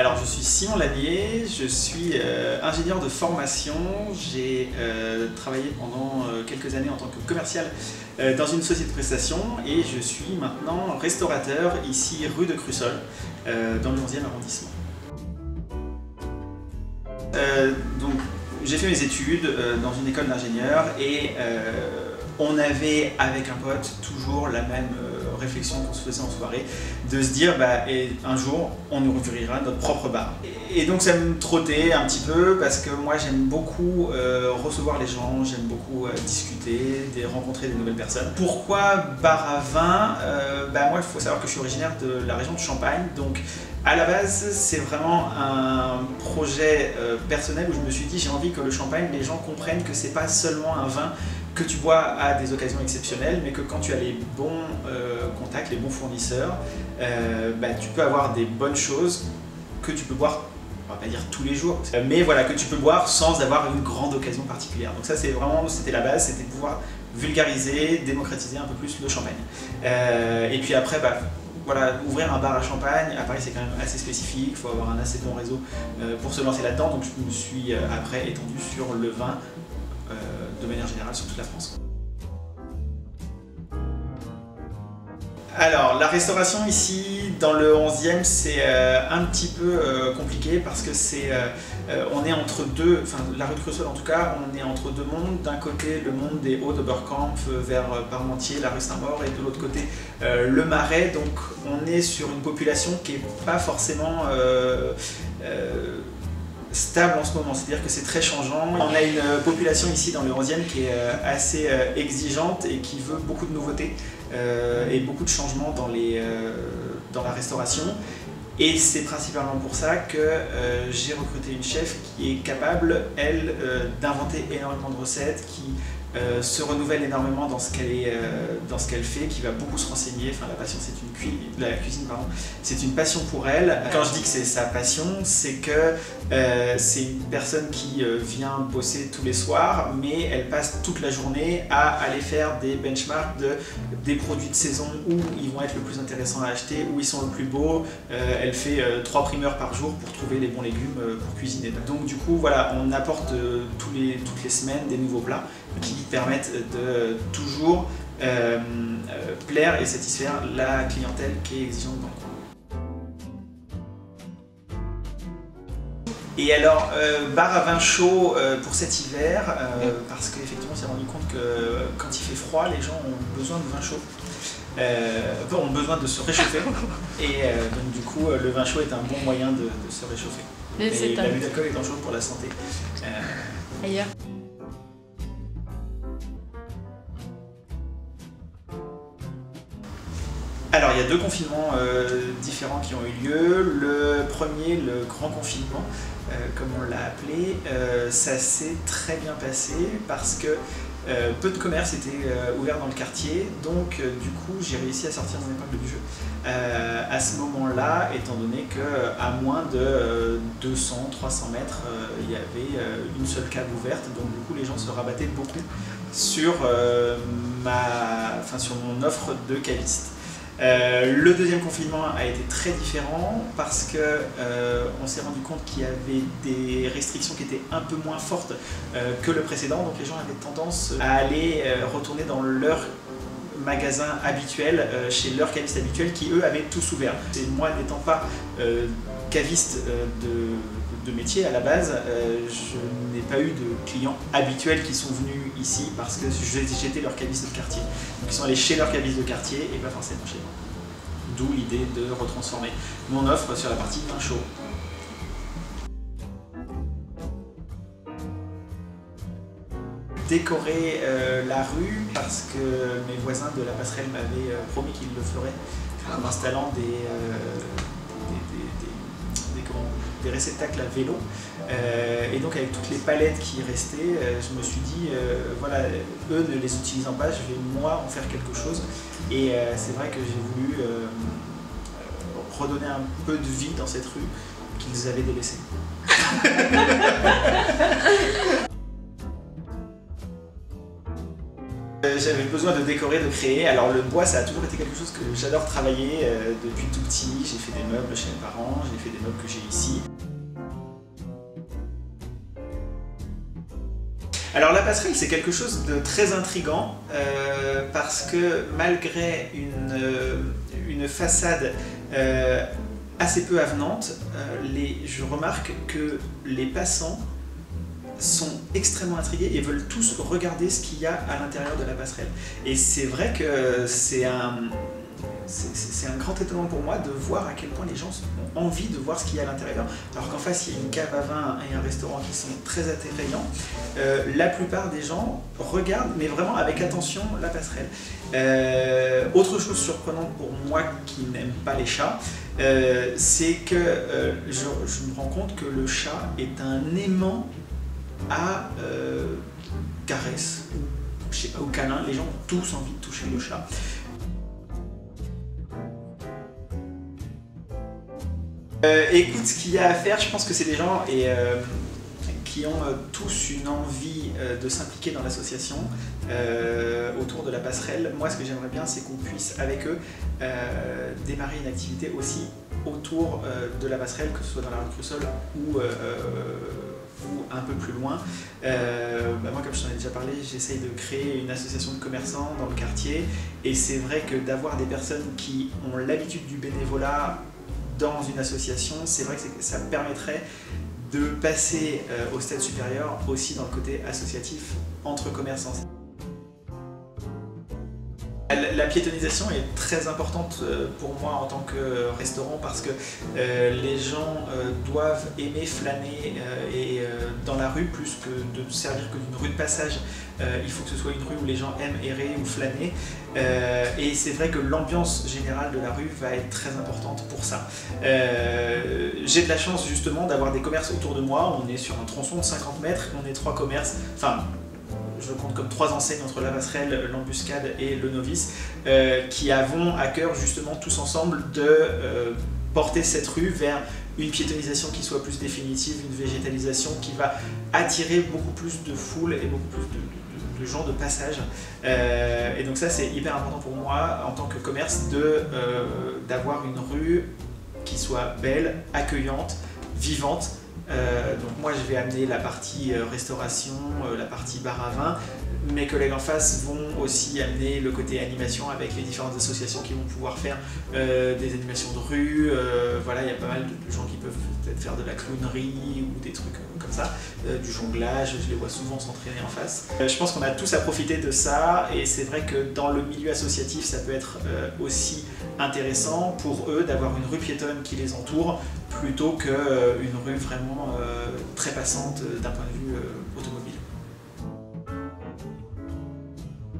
Alors je suis Simon Lallier, je suis ingénieur de formation. J'ai travaillé pendant quelques années en tant que commercial dans une société de prestation et je suis maintenant restaurateur ici rue de Crussol dans le 11e arrondissement. Donc j'ai fait mes études dans une école d'ingénieur et on avait avec un pote toujours la même réflexion qu'on se faisait en soirée, de se dire et un jour on ouvrira notre propre bar. Et donc ça me trottait un petit peu parce que moi j'aime beaucoup recevoir les gens, j'aime beaucoup discuter, rencontrer des nouvelles personnes. Pourquoi bar à vin? Moi il faut savoir que je suis originaire de la région de Champagne, donc à la base c'est vraiment un projet personnel où je me suis dit j'ai envie que le champagne, les gens comprennent que c'est pas seulement un vin que tu bois à des occasions exceptionnelles, mais que quand tu as les bons contacts, les bons fournisseurs, tu peux avoir des bonnes choses que tu peux boire, on va pas dire tous les jours, mais voilà, que tu peux boire sans avoir une grande occasion particulière. Donc ça c'était la base, c'était de pouvoir vulgariser, démocratiser un peu plus le champagne. Et puis après, voilà, ouvrir un bar à Champagne, à Paris c'est quand même assez spécifique, il faut avoir un assez bon réseau pour se lancer là-dedans, donc je me suis après étendu sur le vin de manière générale sur toute la France. Alors la restauration ici dans le 11e c'est un petit peu compliqué parce que on est entre deux, enfin la rue de Crussol en tout cas, on est entre deux mondes. D'un côté le monde des Hauts-d'Oberkampf vers Parmentier, la rue Saint-Maur, et de l'autre côté le Marais, donc on est sur une population qui n'est pas forcément stable en ce moment, c'est-à-dire que c'est très changeant. On a une population ici dans le 11e qui est assez exigeante et qui veut beaucoup de nouveautés et beaucoup de changements dans la restauration. Et c'est principalement pour ça que j'ai recruté une chef qui est capable, elle, d'inventer énormément de recettes, qui se renouvelle énormément dans ce qu'elle fait, qui va beaucoup se renseigner. Enfin, la cuisine, pardon, c'est une passion pour elle. Quand je dis que c'est sa passion, c'est que c'est une personne qui vient bosser tous les soirs, mais elle passe toute la journée à aller faire des benchmarks des produits de saison, où ils vont être le plus intéressants à acheter, où ils sont le plus beaux. Elle fait 3 primeurs par jour pour trouver les bons légumes pour cuisiner. Donc du coup, voilà, on apporte toutes les semaines des nouveaux plats qui permettent de toujours plaire et satisfaire la clientèle qui est exigeante dans le coin. Et alors, bar à vin chaud pour cet hiver, parce qu'effectivement on s'est rendu compte que quand il fait froid, les gens ont besoin de vin chaud. Ont besoin de se réchauffer, et donc du coup le vin chaud est un bon moyen de se réchauffer. Mais l'abus d'alcool est dangereux pour la santé. Ailleurs. Alors il y a 2 confinements différents qui ont eu lieu. Le premier, le grand confinement, comme on l'a appelé, ça s'est très bien passé parce que peu de commerces étaient ouverts dans le quartier, donc du coup j'ai réussi à sortir mon épingle du jeu à ce moment-là, étant donné qu'à moins de 200-300 mètres il y avait une seule cave ouverte, donc du coup les gens se rabattaient beaucoup sur mon offre de caviste. Le deuxième confinement a été très différent parce que on s'est rendu compte qu'il y avait des restrictions qui étaient un peu moins fortes que le précédent, donc les gens avaient tendance à aller retourner dans leur magasin habituel, chez leurs cavistes habituels qui eux avaient tous ouvert. Et moi n'étant pas caviste de métier à la base, je n'ai pas eu de clients habituels qui sont venus ici parce que j'étais leur caviste de quartier. Donc ils sont allés chez leur caviste de quartier et pas forcément chez moi. D'où l'idée de retransformer mon offre sur la partie vin chaud. Décorer la rue parce que mes voisins de la passerelle m'avaient promis qu'ils le feraient en installant des des réceptacles à vélo. Et donc avec toutes les palettes qui restaient, je me suis dit, voilà, eux ne les utilisant pas, je vais moi en faire quelque chose. Et c'est vrai que j'ai voulu redonner un peu de vie dans cette rue qu'ils avaient délaissée. J'avais besoin de décorer, de créer. Alors le bois, ça a toujours été quelque chose que j'adore travailler depuis tout petit. J'ai fait des meubles chez mes parents, j'ai fait des meubles que j'ai ici. Alors la passerelle, c'est quelque chose de très intriguant parce que malgré une façade assez peu avenante, je remarque que les passants sont extrêmement intrigués et veulent tous regarder ce qu'il y a à l'intérieur de la passerelle. Et c'est vrai que c'est un grand étonnement pour moi de voir à quel point les gens ont envie de voir ce qu'il y a à l'intérieur, alors qu'en face il y a une cave à vin et un restaurant qui sont très attrayants. La plupart des gens regardent, mais vraiment avec attention, la passerelle. Autre chose surprenante pour moi qui n'aime pas les chats, c'est que je me rends compte que le chat est un aimant à caresses, je sais pas, au câlin. Les gens ont tous envie de toucher le chat. Écoute, ce qu'il y a à faire, je pense que c'est des gens qui ont tous une envie de s'impliquer dans l'association autour de la passerelle. Moi, ce que j'aimerais bien, c'est qu'on puisse, avec eux, démarrer une activité aussi autour de la passerelle, que ce soit dans la rue de Crussol ou un peu plus loin. Moi, comme je t'en ai déjà parlé, j'essaye de créer une association de commerçants dans le quartier, et c'est vrai que d'avoir des personnes qui ont l'habitude du bénévolat dans une association, c'est vrai que ça permettrait de passer au stade supérieur aussi dans le côté associatif entre commerçants. La piétonisation est très importante pour moi en tant que restaurant parce que les gens doivent aimer flâner dans la rue plus que de servir que d'une rue de passage. Il faut que ce soit une rue où les gens aiment errer ou flâner. Et c'est vrai que l'ambiance générale de la rue va être très importante pour ça. J'ai de la chance justement d'avoir des commerces autour de moi. On est sur un tronçon de 50 mètres, on est 3 commerces, enfin je compte comme 3 enseignes entre la passerelle, l'embuscade et le novice, qui avons à cœur justement tous ensemble de porter cette rue vers une piétonisation qui soit plus définitive, une végétalisation qui va attirer beaucoup plus de foule et beaucoup plus de gens de passage. Et donc ça, c'est hyper important pour moi en tant que commerce d'avoir une rue qui soit belle, accueillante, vivante. Donc moi je vais amener la partie restauration, la partie bar à vin. Mes collègues en face vont aussi amener le côté animation avec les différentes associations qui vont pouvoir faire des animations de rue. Voilà, il y a pas mal de gens qui peuvent peut-être faire de la clownerie ou des trucs comme ça, du jonglage, je les vois souvent s'entraîner en face. Je pense qu'on a tous à profiter de ça, et c'est vrai que dans le milieu associatif ça peut être aussi intéressant pour eux d'avoir une rue piétonne qui les entoure plutôt qu'une rue vraiment très passante d'un point de vue automobile.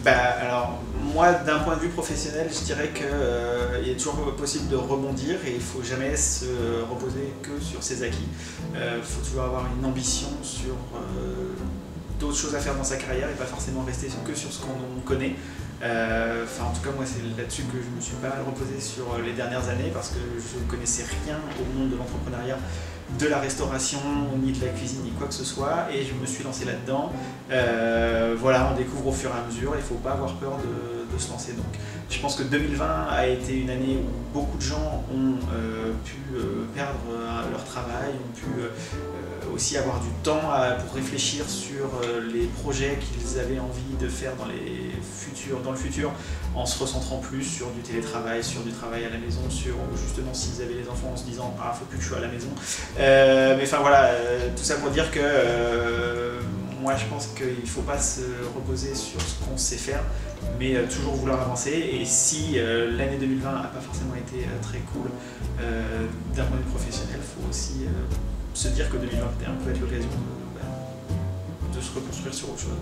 Alors, moi, d'un point de vue professionnel, je dirais qu'il est toujours possible de rebondir et il ne faut jamais se reposer que sur ses acquis. Il faut toujours avoir une ambition sur d'autres choses à faire dans sa carrière et pas forcément rester que sur ce qu'on connaît. En tout cas, moi, c'est là-dessus que je me suis pas mal reposé sur les dernières années parce que je ne connaissais rien au monde de l'entrepreneuriat, de la restauration, ni de la cuisine, ni quoi que ce soit, et je me suis lancé là-dedans. Voilà, on découvre au fur et à mesure, il ne faut pas avoir peur de se lancer. Donc, je pense que 2020 a été une année où beaucoup de gens ont pu perdre leur travail, ont pu aussi avoir du temps pour réfléchir sur les projets qu'ils avaient envie de faire dans le futur, en se recentrant plus sur du télétravail, sur du travail à la maison, sur justement s'ils avaient les enfants en se disant « Ah, faut plus que je sois à la maison ». Mais enfin voilà, tout ça pour dire que moi je pense qu'il ne faut pas se reposer sur ce qu'on sait faire, mais toujours vouloir avancer. Et si l'année 2020 n'a pas forcément été très cool d'un point de vue professionnel, il faut aussi se dire que 2021 peut être l'occasion de se reconstruire sur autre chose.